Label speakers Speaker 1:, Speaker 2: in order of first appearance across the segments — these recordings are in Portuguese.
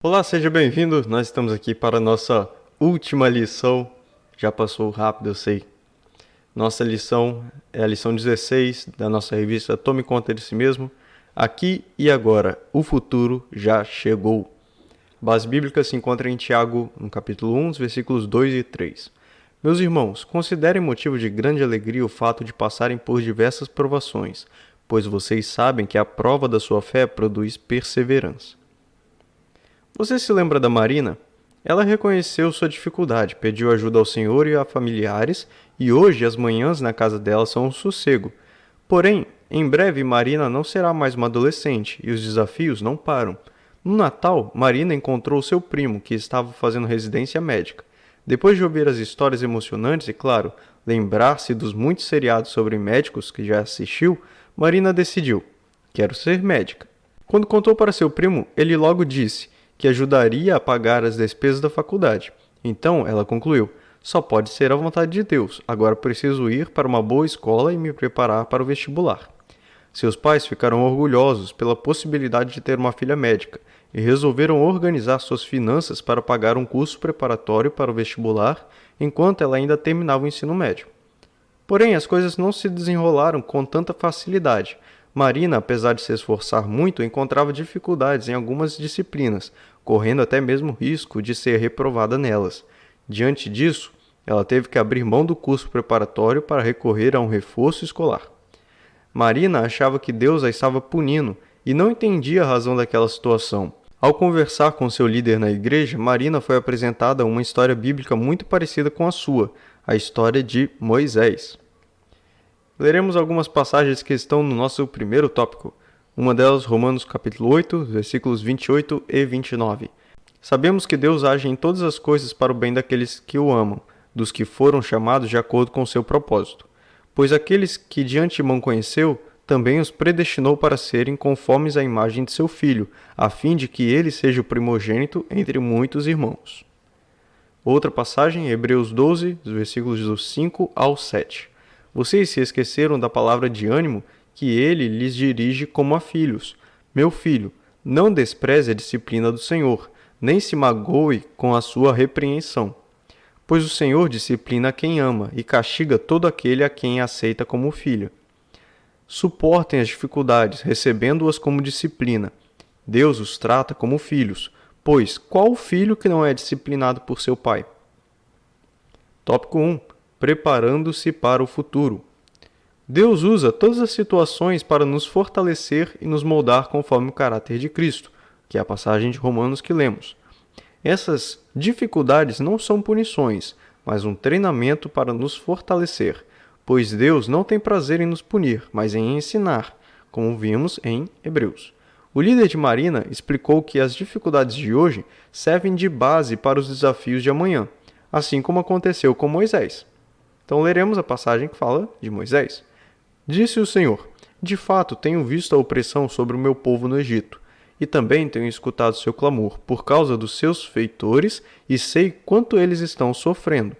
Speaker 1: Olá, seja bem-vindo. Nós estamos aqui para a nossa última lição. Já passou rápido, eu sei. Nossa lição é a lição 16 da nossa revista Tome Conta de Si Mesmo. Aqui e agora, o futuro já chegou. A base bíblica se encontra em Tiago, no capítulo 1, versículos 2 e 3. Meus irmãos, considerem motivo de grande alegria o fato de passarem por diversas provações, pois vocês sabem que a prova da sua fé produz perseverança. Você se lembra da Marina? Ela reconheceu sua dificuldade, pediu ajuda ao Senhor e a familiares, e hoje as manhãs na casa dela são um sossego. Porém, em breve Marina não será mais uma adolescente, e os desafios não param. No Natal, Marina encontrou seu primo, que estava fazendo residência médica. Depois de ouvir as histórias emocionantes e, claro, lembrar-se dos muitos seriados sobre médicos que já assistiu, Marina decidiu: quero ser médica. Quando contou para seu primo, ele logo disse que ajudaria a pagar as despesas da faculdade. Então, ela concluiu: só pode ser a vontade de Deus, agora preciso ir para uma boa escola e me preparar para o vestibular. Seus pais ficaram orgulhosos pela possibilidade de ter uma filha médica e resolveram organizar suas finanças para pagar um curso preparatório para o vestibular enquanto ela ainda terminava o ensino médio. Porém, as coisas não se desenrolaram com tanta facilidade. Marina, apesar de se esforçar muito, encontrava dificuldades em algumas disciplinas, correndo até mesmo risco de ser reprovada nelas. Diante disso, ela teve que abrir mão do curso preparatório para recorrer a um reforço escolar. Marina achava que Deus a estava punindo e não entendia a razão daquela situação. Ao conversar com seu líder na igreja, Marina foi apresentada uma história bíblica muito parecida com a sua, a história de Moisés. Leremos algumas passagens que estão no nosso primeiro tópico. Uma delas, Romanos capítulo 8, versículos 28 e 29. Sabemos que Deus age em todas as coisas para o bem daqueles que o amam, dos que foram chamados de acordo com seu propósito. Pois aqueles que de antemão conheceu, também os predestinou para serem conformes à imagem de seu Filho, a fim de que ele seja o primogênito entre muitos irmãos. Outra passagem, Hebreus 12, versículos dos 5 ao 7. Vocês se esqueceram da palavra de ânimo que ele lhes dirige como a filhos. Meu filho, não despreze a disciplina do Senhor, nem se magoe com a sua repreensão. Pois o Senhor disciplina quem ama e castiga todo aquele a quem aceita como filho. Suportem as dificuldades, recebendo-as como disciplina. Deus os trata como filhos, pois qual filho que não é disciplinado por seu pai? Tópico 1. Preparando-se para o futuro. Deus usa todas as situações para nos fortalecer e nos moldar conforme o caráter de Cristo, que é a passagem de Romanos que lemos. Essas dificuldades não são punições, mas um treinamento para nos fortalecer, pois Deus não tem prazer em nos punir, mas em ensinar, como vimos em Hebreus. O líder de Marina explicou que as dificuldades de hoje servem de base para os desafios de amanhã, assim como aconteceu com Moisés. Então leremos a passagem que fala de Moisés. Disse o Senhor: de fato tenho visto a opressão sobre o meu povo no Egito, e também tenho escutado seu clamor por causa dos seus feitores, e sei quanto eles estão sofrendo.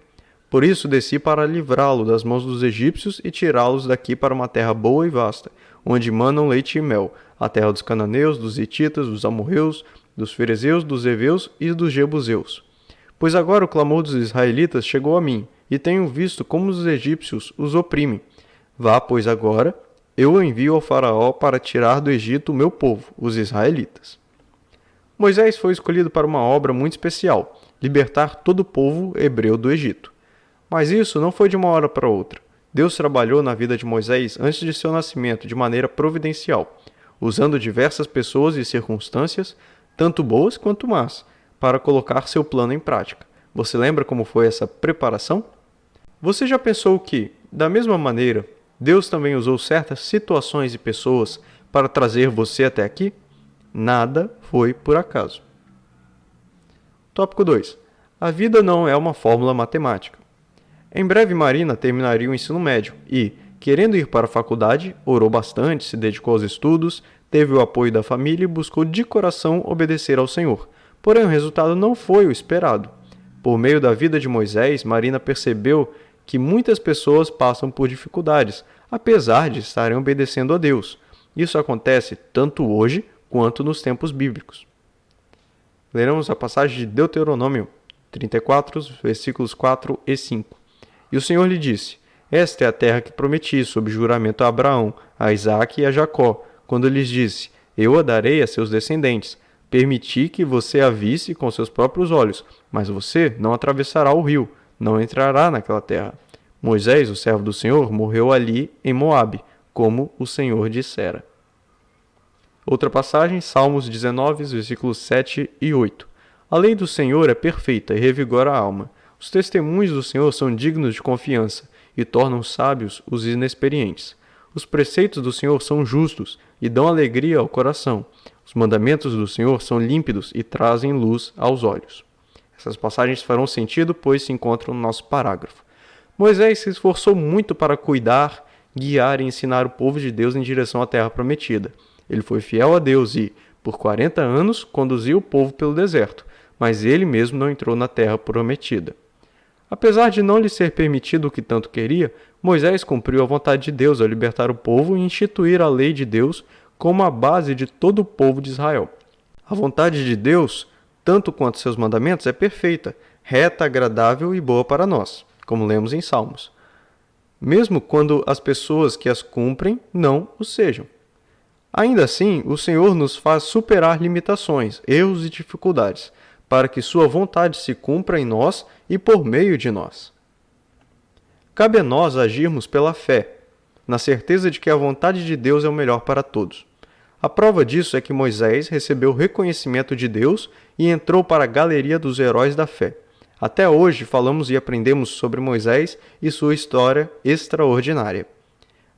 Speaker 1: Por isso desci para livrá-lo das mãos dos egípcios e tirá-los daqui para uma terra boa e vasta, onde manam leite e mel, a terra dos cananeus, dos hititas, dos amorreus, dos ferezeus, dos heveus e dos jebuseus. Pois agora o clamor dos israelitas chegou a mim, e tenho visto como os egípcios os oprimem. Vá, pois agora, eu o envio ao faraó para tirar do Egito o meu povo, os israelitas. Moisés foi escolhido para uma obra muito especial, libertar todo o povo hebreu do Egito. Mas isso não foi de uma hora para outra. Deus trabalhou na vida de Moisés antes de seu nascimento de maneira providencial, usando diversas pessoas e circunstâncias, tanto boas quanto más, para colocar seu plano em prática. Você lembra como foi essa preparação? Você já pensou que, da mesma maneira, Deus também usou certas situações e pessoas para trazer você até aqui? Nada foi por acaso. Tópico 2. A vida não é uma fórmula matemática. Em breve Marina terminaria o ensino médio e, querendo ir para a faculdade, orou bastante, se dedicou aos estudos, teve o apoio da família e buscou de coração obedecer ao Senhor. Porém, o resultado não foi o esperado. Por meio da vida de Moisés, Marina percebeu que muitas pessoas passam por dificuldades, apesar de estarem obedecendo a Deus. Isso acontece tanto hoje quanto nos tempos bíblicos. Leremos a passagem de Deuteronômio 34, versículos 4 e 5. E o Senhor lhe disse: Esta é a terra que prometi, sob juramento a Abraão, a Isaque e a Jacó, quando lhes disse: Eu a darei a seus descendentes. Permiti que você a visse com seus próprios olhos, mas você não atravessará o rio, não entrará naquela terra. Moisés, o servo do Senhor, morreu ali em Moabe, como o Senhor dissera. Outra passagem, Salmos 19, versículos 7 e 8. A lei do Senhor é perfeita e revigora a alma. Os testemunhos do Senhor são dignos de confiança e tornam sábios os inexperientes. Os preceitos do Senhor são justos e dão alegria ao coração. Os mandamentos do Senhor são límpidos e trazem luz aos olhos. Essas passagens farão sentido, pois se encontram no nosso parágrafo. Moisés se esforçou muito para cuidar, guiar e ensinar o povo de Deus em direção à terra prometida. Ele foi fiel a Deus e, por 40 anos, conduziu o povo pelo deserto, mas ele mesmo não entrou na terra prometida. Apesar de não lhe ser permitido o que tanto queria, Moisés cumpriu a vontade de Deus ao libertar o povo e instituir a lei de Deus como a base de todo o povo de Israel. A vontade de Deus, tanto quanto seus mandamentos, é perfeita, reta, agradável e boa para nós, como lemos em Salmos, mesmo quando as pessoas que as cumprem não o sejam. Ainda assim, o Senhor nos faz superar limitações, erros e dificuldades, para que sua vontade se cumpra em nós e por meio de nós. Cabe a nós agirmos pela fé, na certeza de que a vontade de Deus é o melhor para todos. A prova disso é que Moisés recebeu o reconhecimento de Deus e entrou para a galeria dos heróis da fé. Até hoje falamos e aprendemos sobre Moisés e sua história extraordinária.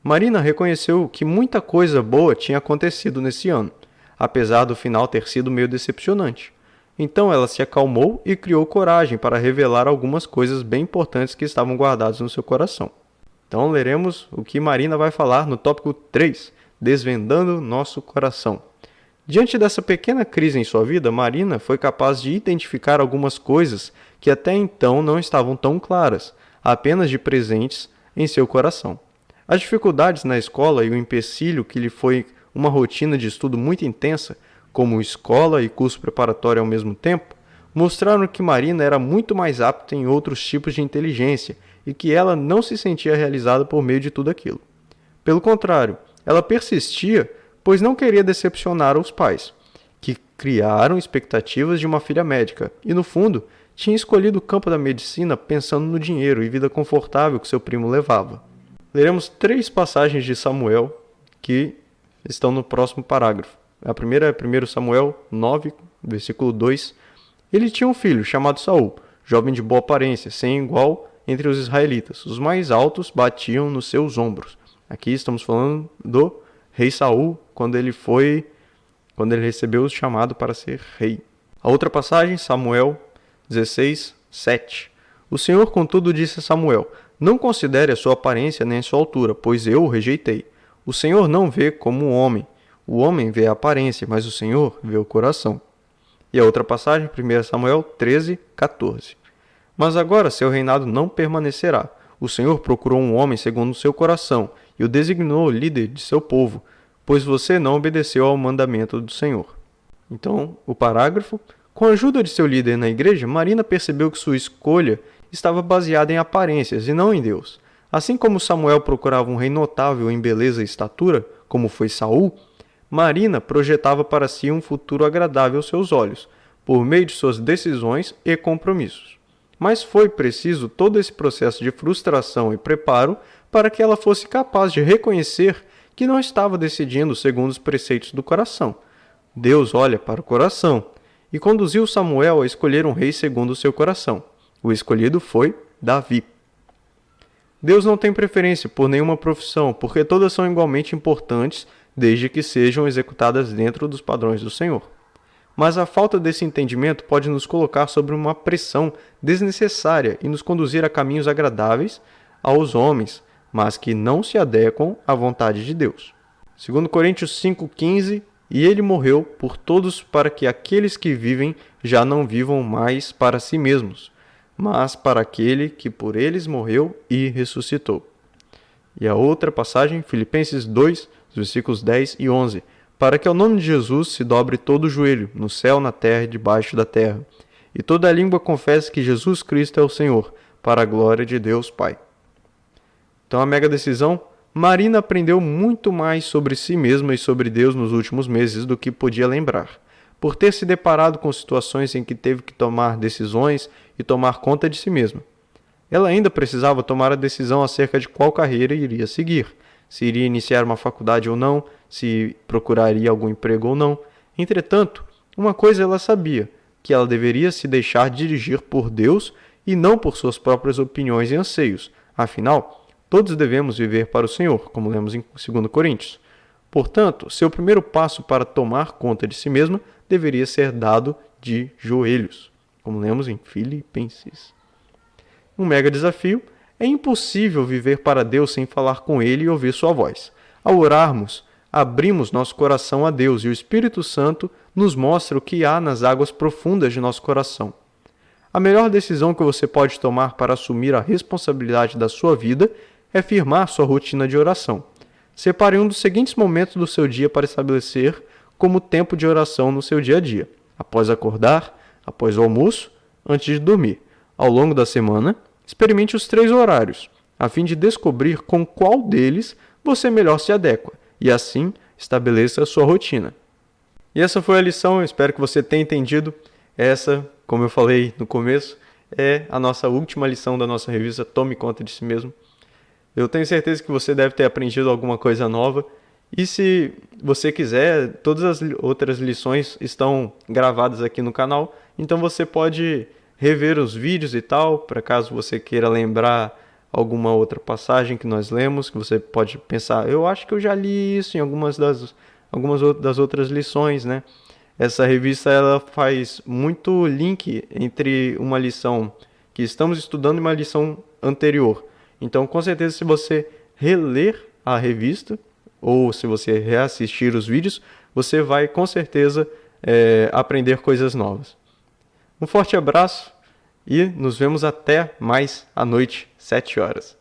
Speaker 1: Marina reconheceu que muita coisa boa tinha acontecido nesse ano, apesar do final ter sido meio decepcionante. Então ela se acalmou e criou coragem para revelar algumas coisas bem importantes que estavam guardadas no seu coração. Então leremos o que Marina vai falar no tópico 3, Desvendando Nosso Coração. Diante dessa pequena crise em sua vida, Marina foi capaz de identificar algumas coisas que até então não estavam tão claras, apenas de presentes em seu coração. As dificuldades na escola e o empecilho que lhe foi uma rotina de estudo muito intensa, como escola e curso preparatório ao mesmo tempo, mostraram que Marina era muito mais apta em outros tipos de inteligência e que ela não se sentia realizada por meio de tudo aquilo. Pelo contrário, ela persistia, pois não queria decepcionar os pais, que criaram expectativas de uma filha médica e, no fundo, tinha escolhido o campo da medicina pensando no dinheiro e vida confortável que seu primo levava. Leremos 3 passagens de Samuel que estão no próximo parágrafo. A primeira é 1 Samuel 9, versículo 2. Ele tinha um filho chamado Saul, jovem de boa aparência, sem igual entre os israelitas. Os mais altos batiam nos seus ombros. Aqui estamos falando do rei Saul, quando ele recebeu o chamado para ser rei. A outra passagem, Samuel 16, 7. O Senhor, contudo, disse a Samuel: Não considere a sua aparência nem a sua altura, pois eu o rejeitei. O Senhor não vê como um homem. O homem vê a aparência, mas o Senhor vê o coração. E a outra passagem, 1 Samuel 13, 14. Mas agora seu reinado não permanecerá. O Senhor procurou um homem segundo o seu coração e o designou líder de seu povo, pois você não obedeceu ao mandamento do Senhor. Então, o parágrafo. Com a ajuda de seu líder na igreja, Marina percebeu que sua escolha estava baseada em aparências e não em Deus. Assim como Samuel procurava um rei notável em beleza e estatura, como foi Saul, Marina projetava para si um futuro agradável aos seus olhos, por meio de suas decisões e compromissos. Mas foi preciso todo esse processo de frustração e preparo para que ela fosse capaz de reconhecer que não estava decidindo segundo os preceitos do coração. Deus olha para o coração e conduziu Samuel a escolher um rei segundo o seu coração. O escolhido foi Davi. Deus não tem preferência por nenhuma profissão, porque todas são igualmente importantes, desde que sejam executadas dentro dos padrões do Senhor. Mas a falta desse entendimento pode nos colocar sob uma pressão desnecessária e nos conduzir a caminhos agradáveis aos homens, mas que não se adequam à vontade de Deus. 2 Coríntios 5,15, e ele morreu por todos para que aqueles que vivem já não vivam mais para si mesmos, mas para aquele que por eles morreu e ressuscitou. E a outra passagem, Filipenses 2, versículos 10 e 11. para que ao nome de Jesus se dobre todo o joelho, no céu, na terra e debaixo da terra, e toda a língua confesse que Jesus Cristo é o Senhor, para a glória de Deus Pai. Então, a mega decisão, Marina aprendeu muito mais sobre si mesma e sobre Deus nos últimos meses do que podia lembrar, por ter se deparado com situações em que teve que tomar decisões e tomar conta de si mesma. Ela ainda precisava tomar a decisão acerca de qual carreira iria seguir, se iria iniciar uma faculdade ou não, se procuraria algum emprego ou não. Entretanto, uma coisa ela sabia, que ela deveria se deixar dirigir por Deus e não por suas próprias opiniões e anseios. Afinal, todos devemos viver para o Senhor, como lemos em 2 Coríntios. Portanto, seu primeiro passo para tomar conta de si mesma deveria ser dado de joelhos, como lemos em Filipenses. Um mega desafio: é impossível viver para Deus sem falar com Ele e ouvir sua voz. Ao orarmos, abrimos nosso coração a Deus e o Espírito Santo nos mostra o que há nas águas profundas de nosso coração. A melhor decisão que você pode tomar para assumir a responsabilidade da sua vida é firmar sua rotina de oração. Separe um dos seguintes momentos do seu dia para estabelecer como tempo de oração no seu dia a dia: após acordar, após o almoço, antes de dormir. Ao longo da semana, experimente os 3 horários, a fim de descobrir com qual deles você melhor se adequa, e assim estabeleça a sua rotina. E essa foi a lição, eu espero que você tenha entendido. Essa, como eu falei no começo, é a nossa última lição da nossa revista Tome Conta de Si Mesmo. Eu tenho certeza que você deve ter aprendido alguma coisa nova. E se você quiser, todas as outras lições estão gravadas aqui no canal. Então você pode rever os vídeos e tal, para caso você queira lembrar alguma outra passagem que nós lemos, que você pode pensar, eu acho que eu já li isso em algumas das outras lições, né? Essa revista ela faz muito link entre uma lição que estamos estudando e uma lição anterior. Então, com certeza, se você reler a revista ou se você reassistir os vídeos, você vai, com certeza, aprender coisas novas. Um forte abraço e nos vemos até mais à noite, 7 horas.